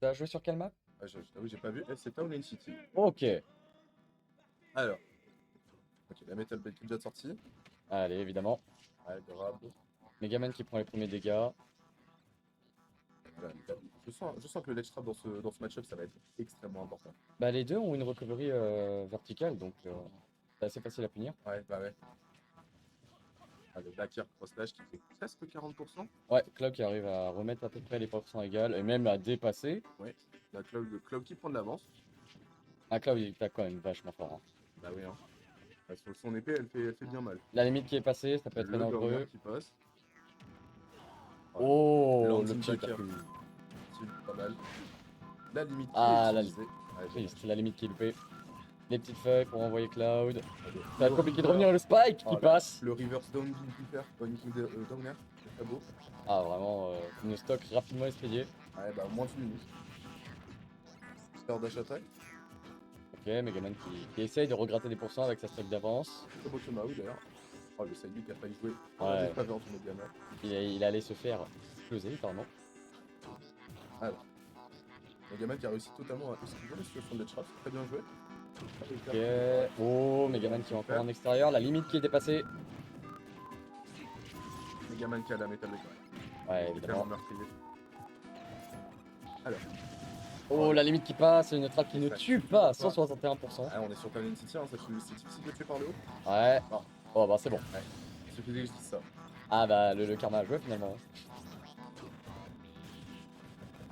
T'as joué sur quelle map? Ah, je t'avoue, j'ai pas vu. Eh, c'est Town and City. Ok. Alors, ok, la Metal Blade qui est déjà sortie. Allez, évidemment. Ouais, grave. Megaman qui prend les premiers dégâts. Voilà, je sens que le ledge trap dans ce match-up, ça va être extrêmement important. Bah, les deux ont une recovery verticale, donc c'est assez facile à punir. Ouais, bah ouais. Ah, le back air cross slash qui fait presque 40%. Ouais, Cloud qui arrive à remettre à peu près les pourcents égales et même à dépasser. Ouais, la Cloud qui prend de l'avance. Ah, Cloud il tape quand même vachement fort, hein. Bah oui, hein. Parce que son épée, elle fait bien mal. La limite qui est passée, ça peut être très Le downer dangereux. qui passe. Ouais. Oh, le Landing petit back air, hypercube. pas mal. La limite qui est Ah, utilisée. Ouais, triste, dommage. la limite qui est loupée. Les petites feuilles pour envoyer Cloud. Allez. Ça va être compliqué de revenir, le spike qui Oh là, passe. le reverse down King downer, c'est très beau. Ah, vraiment, une stock rapidement expédiée. Ouais, bah moins d'une minute. Star dash attack. Ok, Megaman qui essaye de regratter des pourcents avec sa stock d'avance. Très beau Tomahawk d'ailleurs. Oh, le side qui a failli jouer. Ouais. J'ai pas vu en tout Megaman. Il allait se faire exploser, littéralement. Alors, Megaman qui a réussi totalement à esquiver la situation de Letchtrap, très bien joué. Ok. Oh, Megaman qui est encore en extérieur. La limite qui est dépassée. Megaman qui a la métal Ouais, évidemment. meurtrier. Alors. Oh, la limite qui passe, une trappe qui ne tue pas, 161%. Ah, on est sur Town City, hein, ça c'est difficile de tuer par le haut. Ouais. Non. Oh, bah c'est bon. Ouais. Il suffisait que je dise ça. Ah, bah le karma a joué finalement.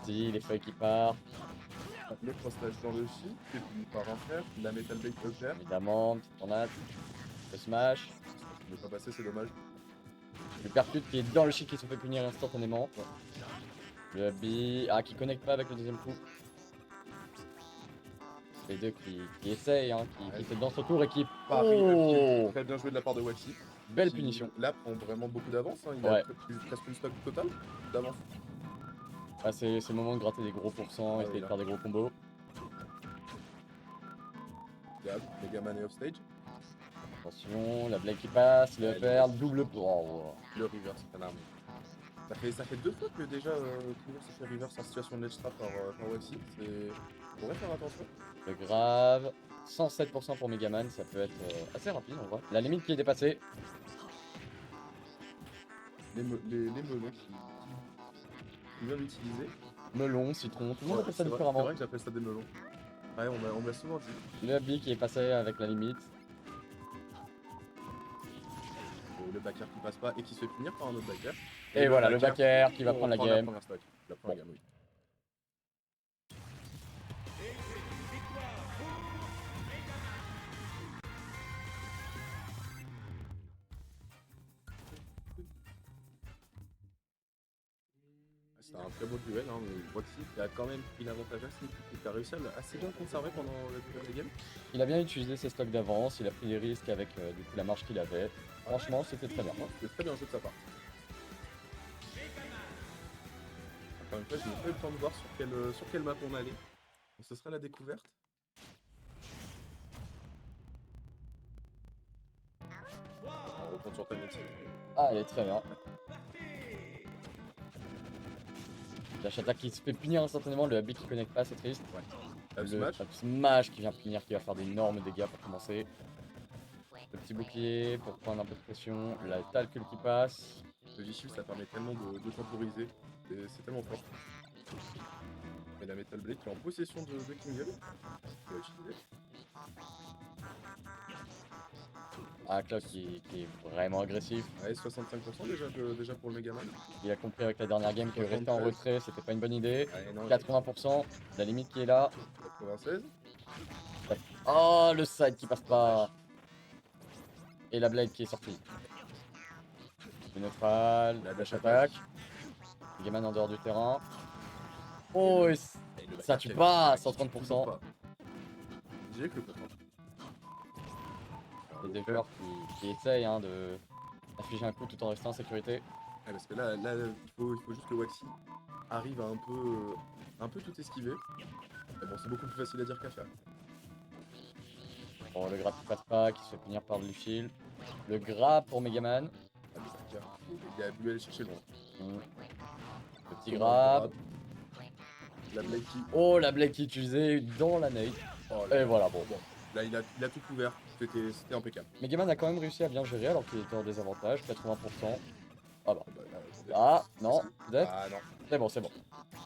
Si, les feuilles qui partent. Le cross slash dans le shield, qui est puni par un fer. La metal blade upper. Évidemment, petite tornade. Le smash. Il ne pas passer, c'est dommage. Le percute qui est dans le shield qui se fait punir instantanément. Le B. Ah, qui connecte pas avec le deuxième coup. Les deux qui essayent, hein, qui étaient dans son tour et qui. Oh, très bien joué de la part de Waxy. belle punition. Là, prend vraiment beaucoup d'avance. Hein. Il Ouais. a presque une stock totale d'avance. Ah, c'est le moment de gratter des gros pourcents, Ah, essayer oui, de faire des gros combos. Gab, Megaman est off stage. Attention, la blague qui passe, le Ouais, upper, double. Oh, le reverse, c'est un arme. Ça fait deux fois que déjà Cleaver s'est fait reverse en situation de ledge trap par Waxy. On pourrait faire attention. le grave. 107% pour Megaman, ça peut être assez rapide en vrai. La limite qui est dépassée. Les melons qui vient d'utiliser. Melon, citron, tout le monde appelle ça C'est différemment. vrai que j'appelle ça des melons. Ouais, on me l'a souvent dit. Le B qui est passé avec la limite. Le backer qui passe pas et qui se fait punir par un autre backer. Et voilà, le backer qui va prendre la game. La première game, oui. C'était un très beau duel, hein, mais Waxy qui a quand même pris l'avantage assez et qui a réussi à assez bien conserver pendant la plupart des games. Il a bien utilisé ses stocks d'avance, il a pris des risques avec du coup la marche qu'il avait. Franchement, c'était très bien. C'était très bien joué de sa part. Encore une fois, je n'ai pas eu le temps de voir sur quelle map on allait. Donc ce sera la découverte. On retourne sur Tiny. Ah, elle est très bien. Dash attack qui se fait punir instantanément, le B qui connecte pas, c'est triste. Ouais. Le smash qui vient punir, qui va faire d'énormes dégâts pour commencer. Le petit bouclier pour prendre un peu de pression. La calcul qui passe. Le G-Shield ça permet tellement de temporiser. C'est tellement fort. Et la Metal Blade qui est en possession de Kingle. Qui va utiliser. Ah, Cloud qui est vraiment agressif. Ouais, 65% déjà pour le Megaman. Il a compris avec la dernière game que rester en retrait c'était pas une bonne idée. Ouais, non, 80%, la limite qui est là. 96. Oh, le side qui passe pas. Et la blade qui est sortie. Le neutral, la dash attack. Megaman en dehors du terrain. Oh, et ça tue pas, 130%. J'ai cru peut-être. Les deux joueurs qui essayent hein, de afficher un coup tout en restant en sécurité. Ouais, parce que là il faut juste que Waxy arrive à un peu tout esquiver. Mais bon, c'est beaucoup plus facile à dire qu'à faire. Bon, le grab qui passe pas, qui se fait punir par le shield. Le grab pour Megaman. Il a voulu aller chercher loin. Le petit grab. La Blade qui. Oh, la Blade qui est utilisée dans la nade. Oh, Et voilà, bon. Bon, là il a tout couvert, c'était impeccable. Megaman a quand même réussi à bien gérer alors qu'il était en désavantage, 80%. Ah bah. Ah bah, là, Ah, non, peut-être. Ah non. C'est bon, c'est bon.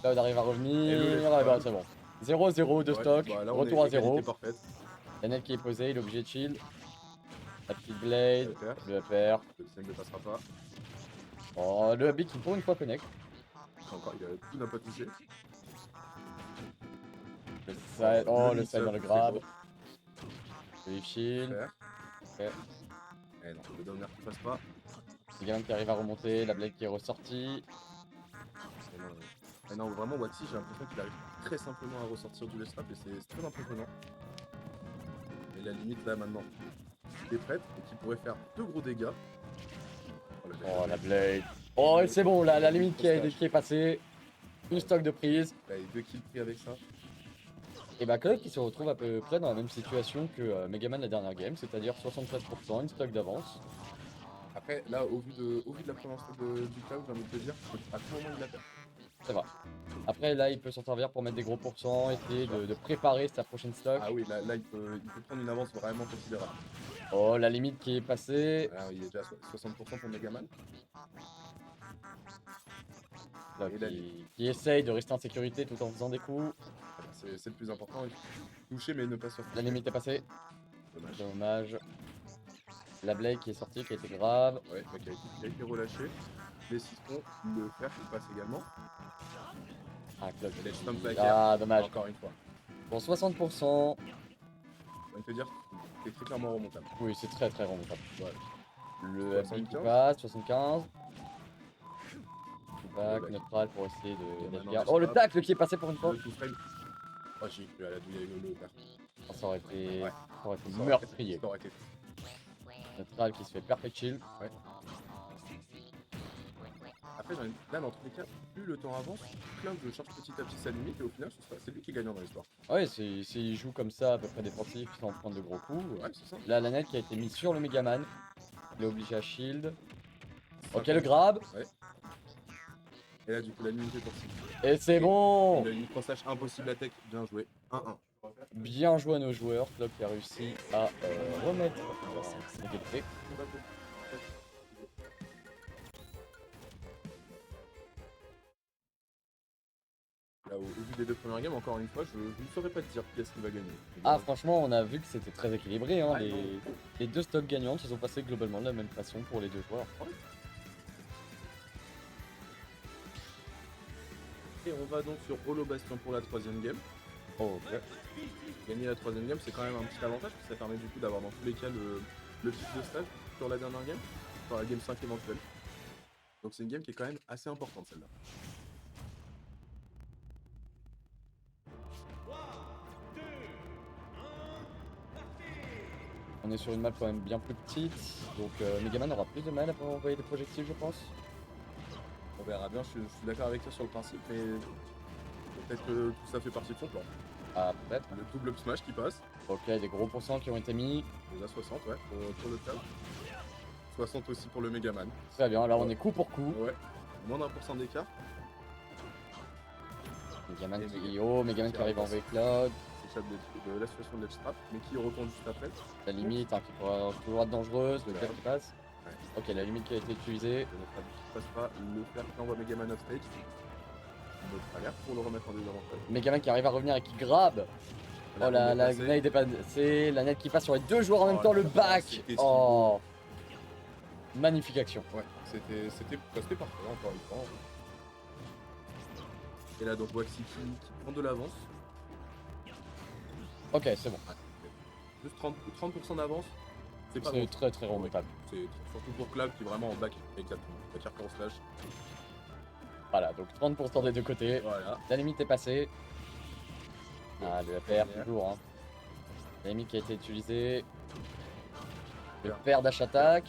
Cloud arrive à revenir. Et le laisse Et pas. bah, c'est bon. 0-0 de Ouais, stock. bah, là, on Retour est à 0. égalité parfaite. La net qui est posée, il est obligé de chill. La petite Blade. Le FR. Le FR. Le deuxième ne passera pas. Oh, le Habit qui pour une fois connect. Encore, tout n'a pas touché. Le side. Oh, le lead side dans le sub, grab. c'est Le shield. FR. Ok. Eh non, le downer qui passe pas. Megaman qui arrive à remonter. La Blade qui est ressortie. Et non, vraiment, Waxy, j'ai l'impression qu'il arrive très simplement à ressortir du left et c'est très impressionnant. Et la limite là maintenant, qui est prête et qui pourrait faire 2 gros dégâts. Oh, la Blade. Oh, et c'est bon, là, la limite qui est passée. Une stock de prise. Là, il y a 2 kills pris avec ça. Et bah, Cloud qui se retrouve à peu près dans la même situation que Megaman la dernière game, c'est-à-dire 73%, une stock d'avance. Après, là, au vu de la première stock du Cloud, j'ai envie de te dire, à tout moment il la perd. C'est vrai. Après, là, il peut s'en servir pour mettre des gros pourcents, essayer de préparer sa prochaine stock. Ah oui, là il peut prendre une avance vraiment considérable. Oh, la limite qui est passée. Là, il est déjà à 60% pour Megaman. Là, Et la qui essaye de rester en sécurité tout en faisant des coups. C'est le plus important. Toucher mais ne pas se faire La toucher. limite est passée. Dommage. Dommage. La Blade qui est sortie, qui a été grave. Ouais, bah, qui a été relâché. Les citrons, le fer qui passe également. Ah, Cloud. Et les stump back Ah, dommage. encore une fois. Pour 60%. Je viens de te dire, c'est très clairement remontable. Oui, c'est très très remontable. Ouais. Le Habit qui 75. passe, 75. Back, back. neutral pour essayer Et de maintenant, garde. le Oh, le stop. tacle qui est passé pour une fois. Le two frame. Oh, j'ai cru à la douille avec le fer. Oh, ça aurait été, Ouais. ça aurait été Ça aurait meurtrier. Ça aurait été. Neutral qui se fait perfect shield. Après, là, dans tous les cas, plus le temps avance, Cloud charge petit à petit sa limite et au final, c'est lui qui est gagnant dans l'histoire. Ouais, s'il joue comme ça, à peu près défensif, sans prendre de gros coups. Ouais, c'est ça. Là, la net qui a été mise sur le Megaman. Il est obligé à shield. Ok, 50. le grab. Ouais. Et là, du coup, la limite est sortie. Et c'est bon. Il a une crossage impossible à tech. Bien joué. 1-1. Bien joué à nos joueurs. Club qui a réussi à remettre en égalité. Là, au vu des 2 premières games, encore une fois, je ne saurais pas te dire qui est-ce qui va gagner. Ah, franchement, on a vu que c'était très équilibré. Hein. Ah, Les deux stocks gagnants se sont passés globalement de la même façon pour les deux joueurs. Et on va donc sur Holo Bastion pour la 3ème game. Oh, ok. Gagner la 3ème game, c'est quand même un petit avantage, parce que ça permet du coup d'avoir dans tous les cas le pic de stage sur la dernière game, sur la game 5 éventuelle. Donc c'est une game qui est quand même assez importante celle-là. On est sur une map quand même bien plus petite, donc Megaman aura plus de mal à pouvoir envoyer des projectiles, je pense. On verra bien, je suis d'accord avec toi sur le principe, mais peut-être que tout ça fait partie de son plan. Ah, peut-être. Le double up smash qui passe, Ok, des gros pourcents qui ont été mis. déjà 60 ouais, pour le club. 60 aussi pour le Megaman. Très bien, là on est coup pour coup. Ouais, moins d'1% d'écart. Megaman Et qui... Oh, Megaman qui arrive à envoyer Cloud. S'échappe de la situation de l'edge trap, mais qui retourne juste après. La limite hein, qui pourra toujours être dangereuse, le Ouais. qui passe. Ouais. Ok, la limite qui a été utilisée. Et notre avis qui passe pas, le fer qui envoie Megaman off stage. Notre alerte pour le remettre en désavantage. Megaman qui arrive à revenir et qui grabe. Oh la grenade est passée, la net qui passe sur les deux joueurs en même Oh temps, là le là, back. c'était si Oh, magnifique action. Ouais, c'était parfait encore une fois. Et là donc Waxy qui prend de l'avance. Ok, c'est bon. Juste 30% d'avance. C'est pas C'est bon. très très remontable. C'est surtout pour Cloud qui est vraiment en back exactement. Back hardcore slash. Voilà, donc 30% des deux côtés. Voilà. La limite est passée. Ah, le FR Première. toujours. Hein. La limite qui a été utilisée. Le Fer. pair dash attack.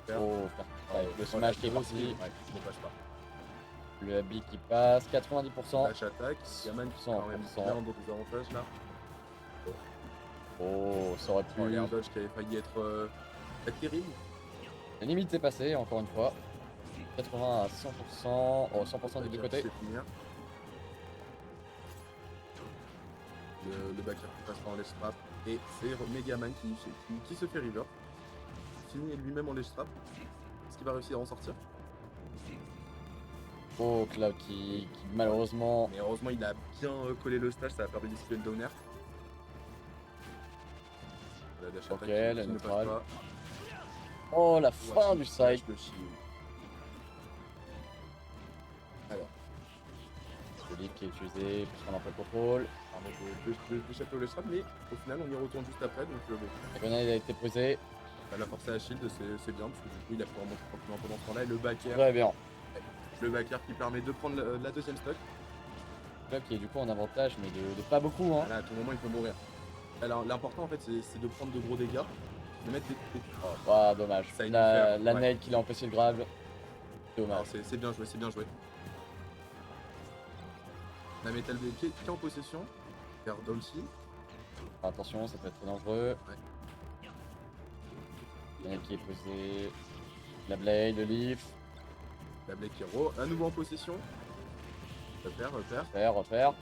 Fer. Oh, ouais, le smash qui est parti. Ouais, ne passe pas. Le habit qui passe. 90%. Dash attack. Yaman qui est quand même 100%. bien en désavantage là. Oh, ça aurait Oh, pu. l'air dodge qui avait failli être terrible. La limite est passée, encore une fois. 80 à 100%. Oh, 100% des deux côtés. Finir. Le backer qui passe pas en ledge trap. Et c'est Megaman qui se fait river. Finit lui-même en ledge trap. Est-ce qu'il va réussir à en sortir? Oh, Cloud qui malheureusement. Mais heureusement, il a bien collé le stage, ça a permis d'esquiver le downer. La dash Ok, attack la qui ne passe neutrale. pas. Oh, la fin du side. Le shield. Alors, Le lead qui est utilisé pour prendre un peu le contrôle. d'échapper au ledge trap, mais au final, on y retourne juste après. Donc, bon, La grenade a été posée. la force à la shield, c'est bien, parce que du coup, il a pu remonter tranquillement pendant ce temps-là. Et le backer. Très bien. Le backer qui permet de prendre la deuxième stock. Cloud qui est du coup en avantage, mais de pas beaucoup. Hein. Là, à tout moment, il peut mourir. Alors, l'important en fait, c'est de prendre de gros dégâts, de mettre des. Oh, ah, dommage. Ça a une La affaire, ouais. nade qui l'a empêché le grab. Alors, Dommage. c'est bien joué, c'est bien joué. La Metal Blade qui est en possession. Vers Dolce. Attention, ça peut être très dangereux. Ouais. La nade qui est posée. La blade, le leaf. La Blade qui est à nouveau en possession. Repère. Refaire.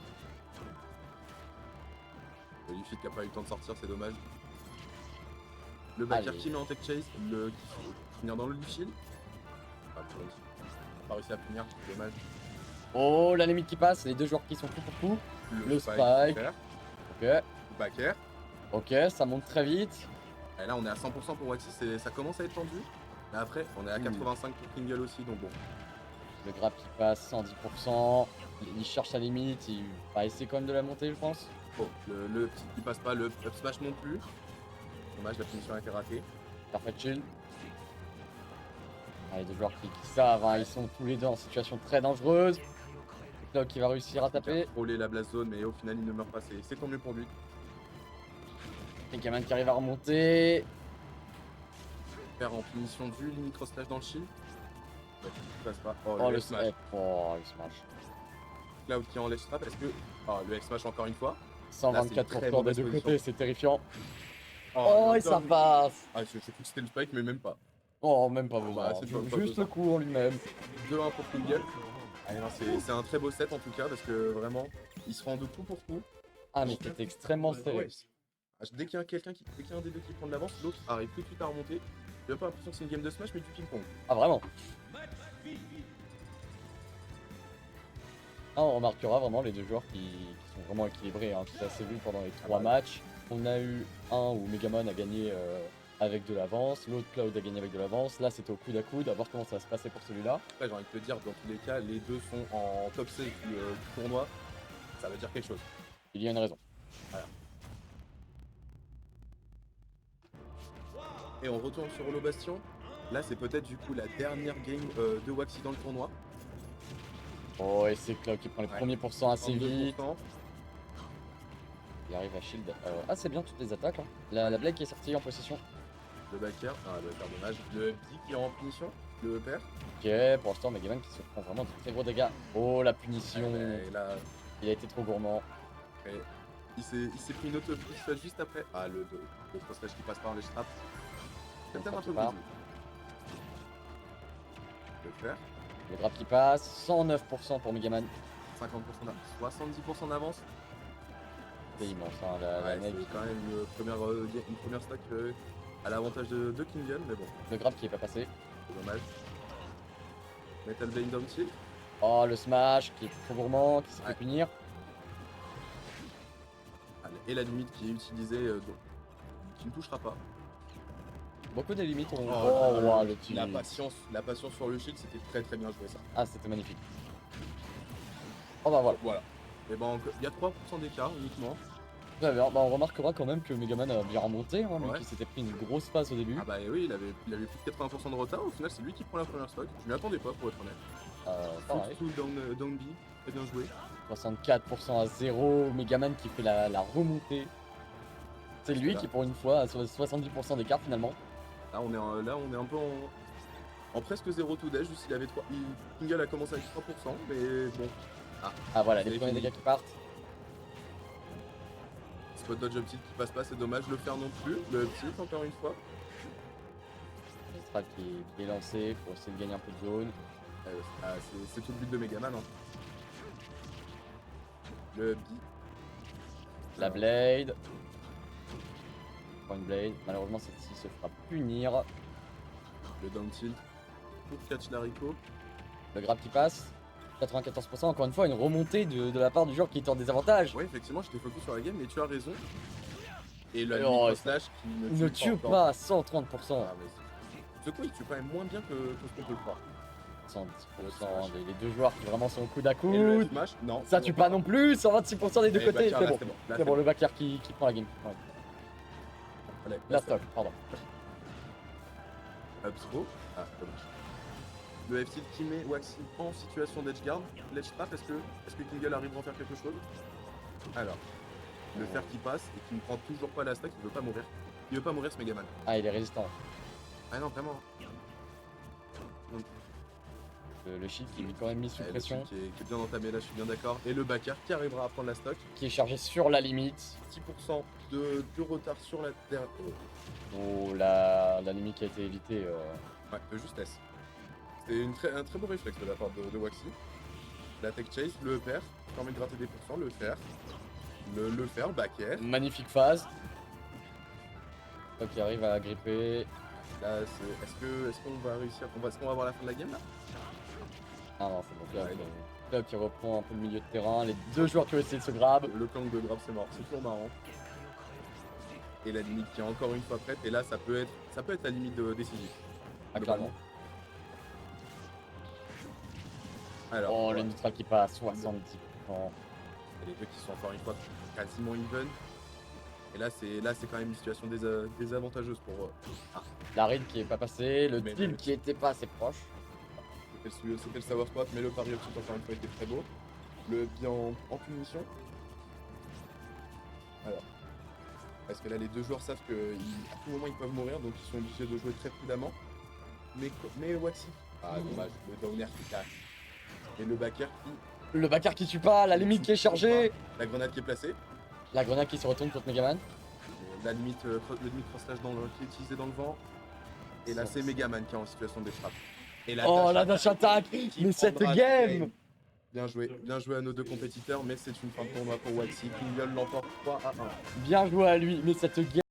Le Leafit qui a pas eu le temps de sortir, c'est dommage. Le backer Allez. qui met en tech chase, qui faut finir dans le leaf shield. Ah, il a pas réussi à finir, c'est dommage. Oh, la limite qui passe. Les deux joueurs qui sont coup pour coup. Le spike. Repère. Ok. Le backer. Ok, ça monte très vite. Et là, on est à 100% pour Waxy, ça commence à être tendu. Mais après, on est à 85 pour Kringle aussi, donc bon. Le grab qui passe 110%. Il cherche sa limite. Il va essayer quand même de la monter, je pense. Bon, le petit qui passe pas, le up smash non plus. Dommage, la punition a été ratée. Parfait chill. Ah, les deux joueurs qui savent, hein, ils sont tous les deux en situation très dangereuse. Cloud qui va réussir à taper. Frôler la blast zone, mais au final, il ne meurt pas, c'est tant mieux pour lui. Megaman qui arrive à remonter. Faire en punition du limit cross slash dans le shield. Ouais, il passe pas. Oh, le smash. Oh, le smash. Cloud qui est en ledge trap, est-ce que. Oh, le X smash encore une fois. 124 très pour des mauvaise deux position. côtés, c'est terrifiant. Oh, Oh, le et ça down. passe. Ah, je cru que c'était le spike, mais même pas. Oh, même pas besoin. Bah, c'est pas Juste besoin. le coup en lui-même. 2-1 pour Kringle. Allez, non, c'est un très beau set en tout cas, parce que vraiment, il se rend de coup pour coup. Ah, mais c'était extrêmement serré. Ouais. Dès qu'il y a dès qu'il y a un des deux qui prend de l'avance, l'autre arrive tout de suite à remonter. J'ai pas l'impression que c'est une game de smash, mais du ping-pong. Ah, vraiment. Ah, on remarquera vraiment les deux joueurs qui sont vraiment équilibrés. Hein. Ça s'est vu pendant les trois matchs. On a eu un où Megaman a gagné avec de l'avance, l'autre Cloud a gagné avec de l'avance. Là, c'était au coude à coude, à voir comment ça va se passer pour celui-là. Après, j'ai envie de te dire, dans tous les cas, les deux sont en top 16 du tournoi. Ça veut dire quelque chose. Il y a une raison. Voilà. Et on retourne sur Holo Bastion. Là, c'est peut-être du coup la dernière game de Waxy dans le tournoi. Oh, et c'est Cloud qui prend les premiers pourcents assez 32%. vite. Il arrive à shield. Ah, c'est bien toutes les attaques. Hein. La Blade qui est sortie en possession. Le backer, le backer dommage. Le petit qui est en punition, le père. Ok, pour l'instant, Megaman qui se prend vraiment de très gros dégâts. Oh, la punition. Et là, Il a été trop gourmand. après, il s'est pris une autre push juste après. Ah, le cross slash qui passe par les straps. C'est peut-être un peu part. brisé. Le père, Le grab qui passe. 109% pour Megaman. 50% d'avance, 70% d'avance. C'est immense, hein, la Ouais, neg. c'est quand même une première stack à l'avantage de Kingen, mais bon, Le grab qui est pas passé. c'est dommage. Metal Blade down tilt. Oh, le smash qui est trop gourmand, qui s'est Ouais. fait punir. Et la limite qui est utilisée, qui ne touchera pas. Beaucoup des limites ont. Oh, wow, le petit. La patience sur le shield, c'était très bien joué ça. Ah, c'était magnifique. Oh bah voilà. Voilà. Et ben il y a 3% d'écart uniquement. Très bien. Bah, on remarquera quand même que Megaman a bien remonté, hein, lui Ouais. qui s'était pris une grosse passe au début. Ah bah oui, il avait plus de 80% de retard. Au final, c'est lui qui prend la première stock. Je m'y attendais pas pour être honnête. Pareil. Full down B, très bien joué. 64% à 0. Megaman qui fait la remontée. C'est lui Là. qui, pour une fois, a 70% d'écart finalement. Là, on est un peu en presque 0 to dash. Juste il avait 3. Kingle a commencé avec 3%, mais bon. Ah voilà, C'est les premiers fini. dégâts qui partent. Spot dodge up tilt qui passe pas, c'est dommage. Le faire non plus. Le up tilt encore une fois. Le strat qui est lancé pour essayer de gagner un peu de zone. C'est tout le but de Megaman. Hein. Le B. La Blade. Prends une Blade. Malheureusement, celle-ci se fera punir. Le down tilt. Pour catch l'haricot. Le grab qui passe. 94%, encore une fois, une remontée de la part du joueur qui est en désavantage. Ouais, effectivement, j'étais focus sur la game, mais tu as raison. Et le Oh, micro slash qui Ne tue encore. pas à 130%. Ah, mais ce coup, il tue quand même moins bien que ce qu'on peut le croire. 110%, les deux joueurs qui vraiment sont au coude à Et le coude. F smash, non. Ça tue pas non plus, 126% des deux Et côtés. Bakker, C'est là, bon. c'est bon. Là, C'est bon, le backer qui prend la game. Ouais. Allez, La c'est stock, pardon. Up throw. Ah, dommage. Le F-tilt qui met Waxy en situation d'edge guard. L'edge trap, est-ce que Kingle arrive à en faire quelque chose? Alors, le fer qui passe et qui ne prend toujours pas la stack, il veut pas mourir. Il veut pas mourir ce Megaman. Ah, il est résistant. Ah non, vraiment. Le shield qui est quand même mis sous Le pression. truc qui est bien entamé là, je suis bien d'accord. Et le backer qui arrivera à prendre la stock. Qui est chargé sur la limite. 10% de retard sur la terre. Oh, la limite qui a été évitée. Ouais, de justesse. C'était un très beau réflexe de la part de Waxy. La tech chase, le fer, qui permet de gratter des pourcents, le fer. Le fer, back air. Magnifique phase. Top qui arrive à gripper. Là, est-ce qu'on va réussir? Est-ce qu'on va avoir la fin de la game là? Ah non, c'est bon. Top, Ouais, non. Top qui reprend un peu le milieu de terrain. Les deux joueurs qui ont essayé de se grab. Le clan de grab, c'est mort. C'est toujours marrant. Et la limite qui est encore une fois prête. Et là, ça peut être la limite décisive. Ah, clairement. Alors, Oh, ouais. le neutral qui passe, 70%. Et les deux qui sont encore une fois quasiment even. Et là, c'est quand même une situation désavantageuse pour. La read qui est pas passée, le Mais tilt le- qui était pas assez proche. C'était le savoir spot, mais le pari optique encore une fois était très beau. Le bien en punition. Alors. Parce que là, les deux joueurs savent qu'à tout moment ils peuvent mourir, donc ils sont obligés de jouer très prudemment. Mais Waxy. Ah, dommage, le downer qui cache. Et le backer qui. Le backer qui tue pas, la limite qui est chargée. La grenade qui est placée. La grenade qui se retourne contre Megaman. La limite, le limite cross-slash qui est utilisé dans le vent. Et là, c'est Megaman qui est en situation de frappe. Et Oh, la dash attack. qui Mais cette prendra game. Bien joué à nos deux compétiteurs, mais c'est une fin de tournoi pour Waxy. Kingle l'emporte 3-1. Bien joué à lui, mais cette game.